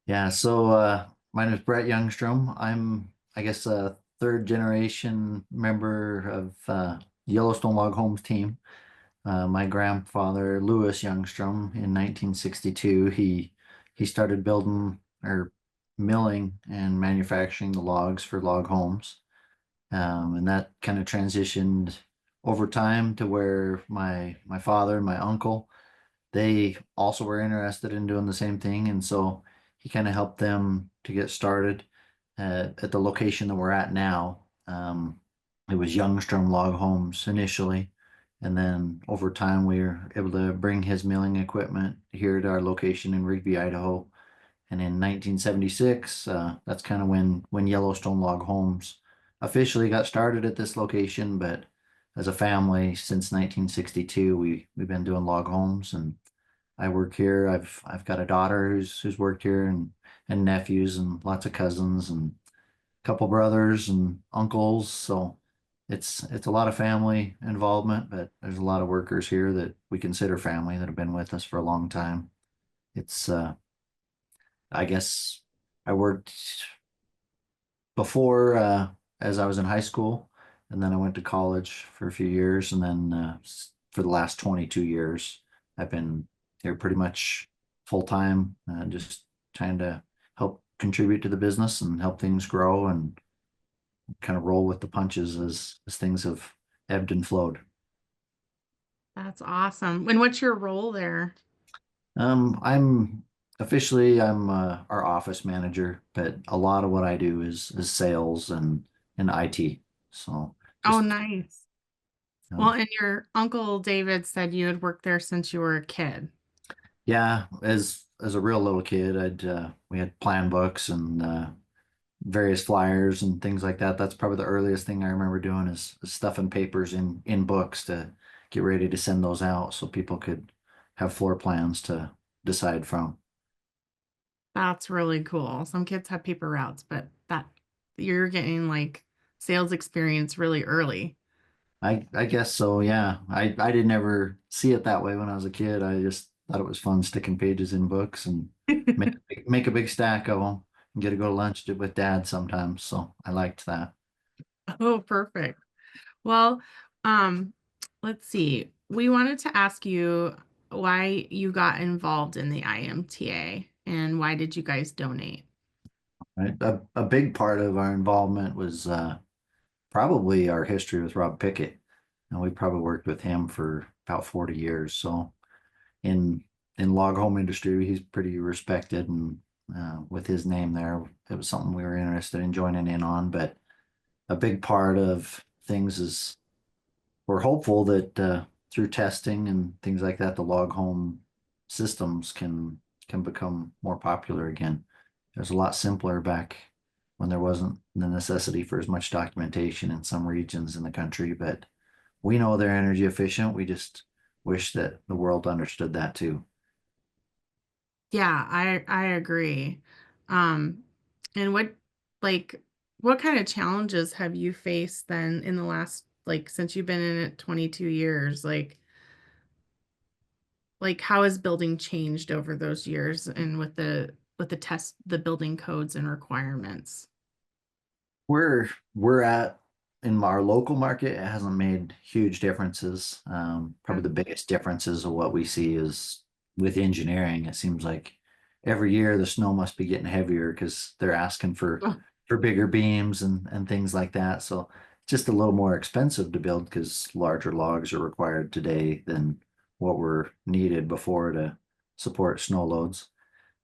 Yeah, my name is Brett Youngstrom. I'm, I guess, a third generation member of Yellowstone Log Homes team. My grandfather, Louis Youngstrom, in 1962, he started building or milling and manufacturing the logs for log homes. And that kind of transitioned over time to where my father and my uncle they also were interested in doing the same thing, and so he kind of helped them to get started at the location that we're at now. It was Youngstrom Log Homes initially, and then over time we were able to bring his milling equipment here to our location in Rigby, Idaho. And in 1976, that's kind of when Yellowstone Log Homes officially got started at this location. But as a family, since 1962, we've been doing log homes, and I work here. I've got a daughter who's worked here, and nephews and lots of cousins and a couple brothers and uncles. So it's a lot of family involvement, but there's a lot of workers here that we consider family that have been with us for a long time. It's I guess I worked before as I was in high school, and then I went to college for a few years, and then for the last 22 years, I've been here pretty much full time, just trying to help contribute to the business and help things grow and kind of roll with the punches as things have ebbed and flowed. That's awesome. And what's your role there? I'm I'm our office manager, but a lot of what I do is sales and IT. So Oh, just nice. Well, um, and your uncle David said you had worked there since you were a kid. yeah, as a real little kid, I'd we had plan books and various flyers and things like that. That's probably the earliest thing I remember doing is stuffing papers in books to get ready to send those out so people could have floor plans to decide from. That's really cool. Some kids have paper routes, but that you're getting like sales experience really early. I guess so, yeah. I didn't ever see it that way when I was a kid. I just thought it was fun sticking pages in books and make a big stack of them and get to go to lunch with dad sometimes. So I liked that. Oh, perfect. Well, um, let's see. We wanted to ask you why you got involved in the IMTA and why did you guys donate? Right. A big part of our involvement was probably our history with Rob Pickett. And we probably worked with him for about 40 years. So in in log home industry, he's pretty respected, and with his name there, it was something we were interested in joining in on. But a big part of things is we're hopeful that through testing and things like that, the log home systems can become more popular again. It was a lot simpler back when there wasn't the necessity for as much documentation in some regions in the country, but we know they're energy efficient. We just wish that the world understood that too. Yeah, I agree. Um, and like what kind of challenges have you faced then in the last like since you've been in it 22 years? Like how has building changed over those years and with the test the building codes and requirements? We're at in our local market, it hasn't made huge differences. Probably Yeah. the biggest differences of what we see is with engineering. It seems like every year the snow must be getting heavier because they're asking Oh, for bigger beams and things like that. So just a little more expensive to build because larger logs are required today than what were needed before to support snow loads.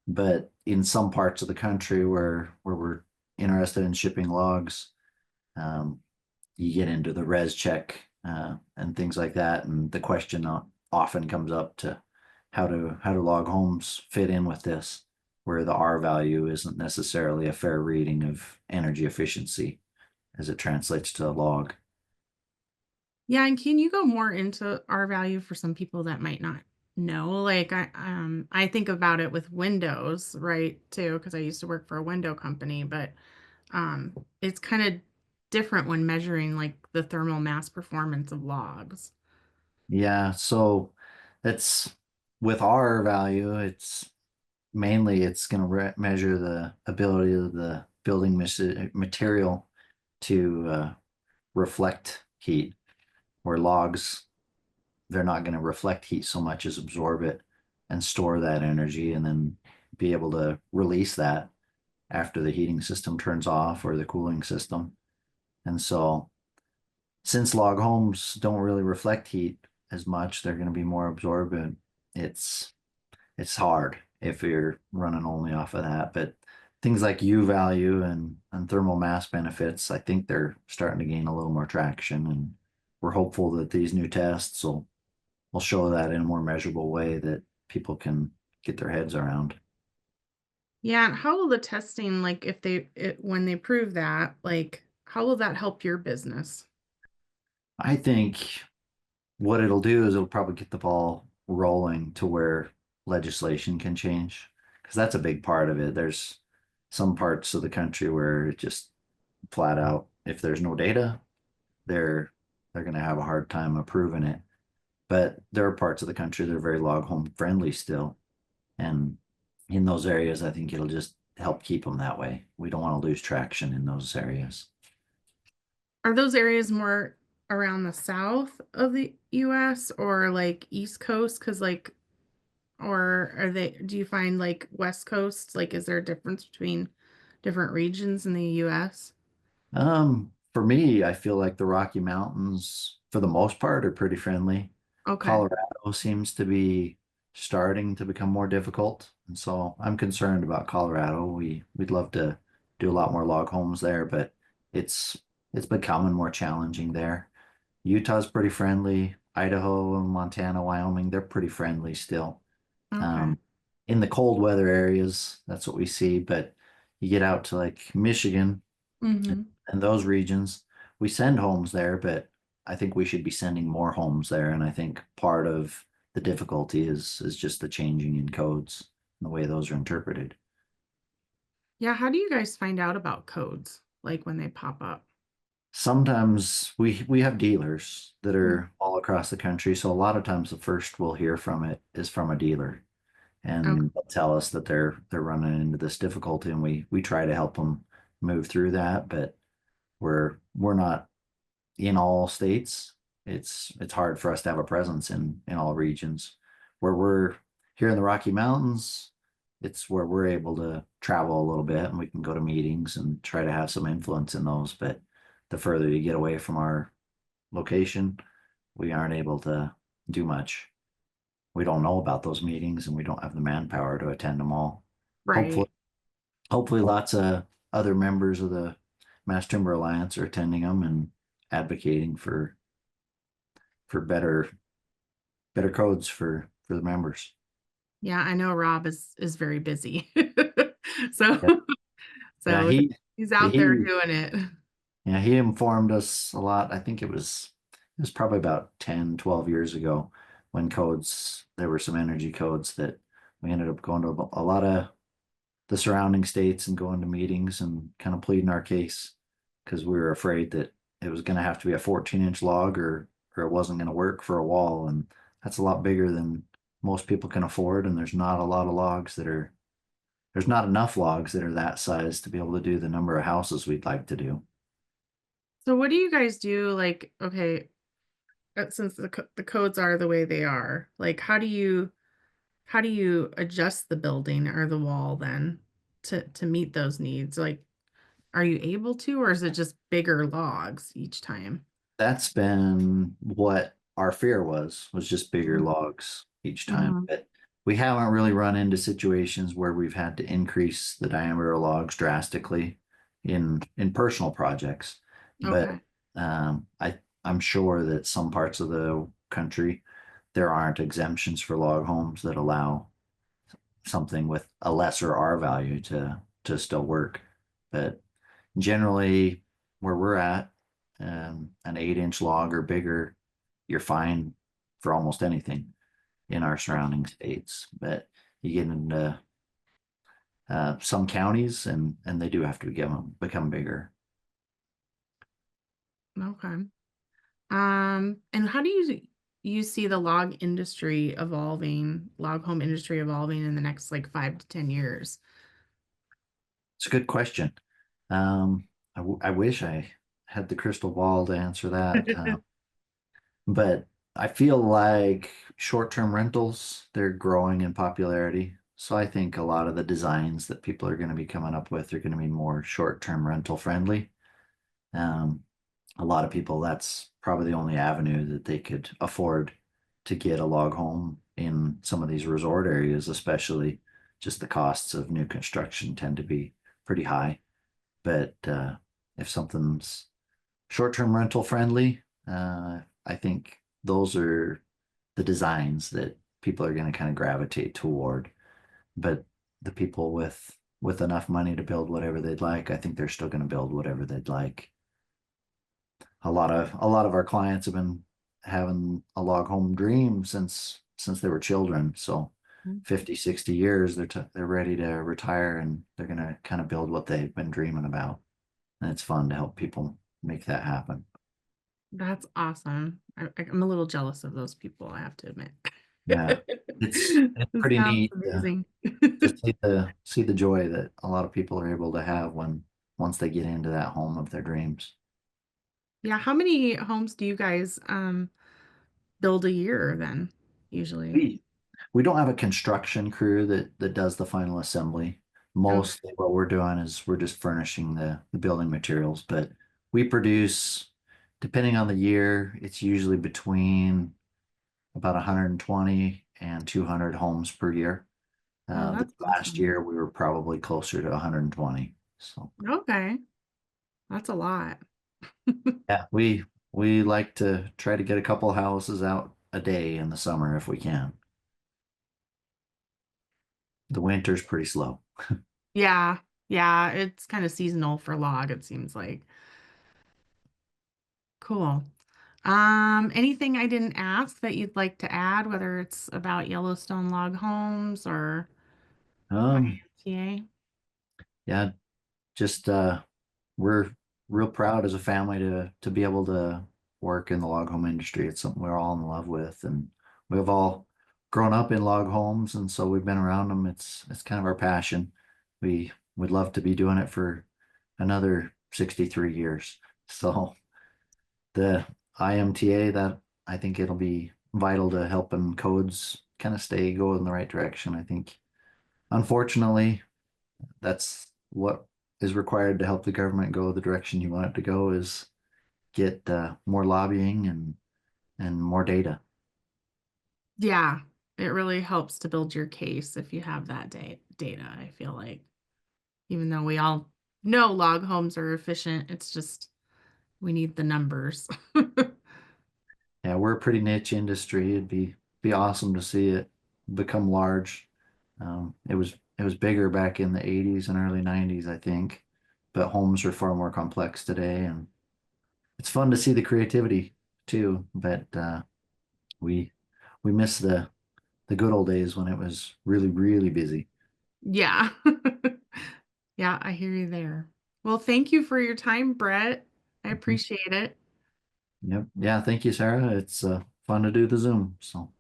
But in some parts of the country where we're interested in shipping logs, um, you get into the res check and things like that, and the question often comes up to how do log homes fit in with this, where the R value isn't necessarily a fair reading of energy efficiency as it translates to a log. yeah, and can you go more into our value for some people that might not know? Like I think about it with windows, right, too, because I used to work for a window company, but it's kind of different when measuring like the thermal mass performance of logs. Yeah, so that's with R value, it's mainly it's going to measure the ability of the building material to reflect heat, where logs, they're not going to reflect heat so much as absorb it and store that energy and then be able to release that after the heating system turns off or the cooling system. And so, since log homes don't really reflect heat as much, they're going to be more absorbent. It's it's hard if you're running only off of that. But things like U value and thermal mass benefits, I think they're starting to gain a little more traction, and we're hopeful that these new tests will show that in a more measurable way that people can get their heads around. Yeah, and how will the testing, like, if when they prove that, like, how will that help your business? I think what it'll do is it'll probably get the ball rolling to where legislation can change, because that's a big part of it. There's some parts of the country where it just flat out, if there's no data, they're they're going to have a hard time approving it. But there are parts of the country that are very log home friendly still, and in those areas, I think it'll just help keep them that way. We don't want to lose traction in those areas. Are those areas more around the south of the US or like East Coast? Because like, or are they, do you find like West Coast? Like, is there a difference between different regions in the US? For me, I feel like the Rocky Mountains, for the most part, are pretty friendly. Okay. Colorado seems to be starting to become more difficult, and so I'm concerned about Colorado. We'd love to do a lot more log homes there, but it's it's becoming more challenging there. Utah's pretty friendly. Idaho and Montana, Wyoming, they're pretty friendly still. Okay. Um, in the cold weather areas, that's what we see, but you get out to like Michigan Mm-hmm. and those regions, we send homes there, but I think we should be sending more homes there. And I think part of the difficulty is just the changing in codes and the way those are interpreted. Yeah. How do you guys find out about codes? Like when they pop up? Sometimes we have dealers that Mm. are all across the country, so a lot of times the first we'll hear from it is from a dealer, Okay. and they'll tell us that they're running into this difficulty, and we try to help them move through that, but we're not in all states. It's hard for us to have a presence in all regions. Where we're here in the Rocky Mountains, it's where we're able to travel a little bit and we can go to meetings and try to have some influence in those. But the further you get away from our location, we aren't able to do much. We don't know about those meetings and we don't have the manpower to attend them all. Hopefully, Right. hopefully lots of other members of the Mass Timber Alliance are attending them and advocating for better codes for the members. Yeah, I know Rob is very busy. So Yeah, yeah, so he's out there he doing it. yeah, he informed us a lot. I think it was probably about 10, 12 years ago when codes there were some energy codes that we ended up going to a lot of the surrounding states and going to meetings and kind of pleading our case because we were afraid that it was going to have to be a 14-inch log or it wasn't going to work for a wall, and that's a lot bigger than most people can afford, and there's not enough logs that are that size to be able to do the number of houses we'd like to do. So what do you guys do? Like, okay, since the codes are the way they are, like how do you adjust the building or the wall then to meet those needs? Like, are you able to, or is it just bigger logs each time? That's been what our fear was just bigger logs each time. Mm-hmm. But we haven't really run into situations where we've had to increase the diameter of logs drastically in personal projects. But Okay. I'm sure that some parts of the country there aren't exemptions for log homes that allow something with a lesser R value to still work. But generally, where we're at, an 8-inch log or bigger, you're fine for almost anything in our surrounding states. But you get into some counties, and they do have to become bigger. Okay. And how do you you see the log home industry evolving in the next like 5 to 10 years? It's a good question. I wish I had the crystal ball to answer that. But I feel like short-term rentals, they're growing in popularity. So I think a lot of the designs that people are going to be coming up with are going to be more short-term rental friendly. Um, a lot of people, that's probably the only avenue that they could afford to get a log home in some of these resort areas, especially just the costs of new construction tend to be pretty high. But if something's short-term rental friendly, I think those are the designs that people are going to kind of gravitate toward. But the people with enough money to build whatever they'd like, I think they're still going to build whatever they'd like. A lot of our clients have been having a log home dream since they were children. So 50, 60 years, they're ready to retire and they're going to kind of build what they've been dreaming about. And it's fun to help people make that happen. That's awesome. I'm a little jealous of those people, I have to admit. Yeah, it's It pretty sounds neat amazing. to see the joy that a lot of people are able to have when once they get into that home of their dreams. Yeah, how many homes do you guys build a year then, usually? We we don't have a construction crew that does the final assembly. Okay. Mostly what we're doing is we're just furnishing the building materials, but we produce, depending on the year, it's usually between about 120 and 200 homes per year. Oh, This that's last awesome. year we were probably closer to 120. So Okay, that's a lot. yeah, we like to try to get a couple houses out a day in the summer if we can. The winter's pretty slow. Yeah, yeah, it's kind of seasonal for log, it seems like. Cool. Anything I didn't ask that you'd like to add, whether it's about Yellowstone log homes or Um, IMTA? yeah, just we're real proud as a family to be able to work in the log home industry. It's something we're all in love with, and we've all grown up in log homes, and so we've been around them. It's kind of our passion. We would love to be doing it for another 63 years. So the IMTA, that I think it'll be vital to helping codes kind of go in the right direction. I think unfortunately that's what is required to help the government go the direction you want it to go is get more lobbying and more data. Yeah, it really helps to build your case if you have that data, I feel like. Even though we all know log homes are efficient, it's just we need the numbers. Yeah, we're a pretty niche industry. It'd be awesome to see it become large. It was bigger back in the 80s and early 90s, I think, but homes are far more complex today, and it's fun to see the creativity too. But we we miss the good old days when it was really, really busy. Yeah. Yeah, I hear you there. Well, thank you for your time, Brett. I Mhm. appreciate it. Yep. Yeah, thank you, Sarah. It's fun to do the Zoom. So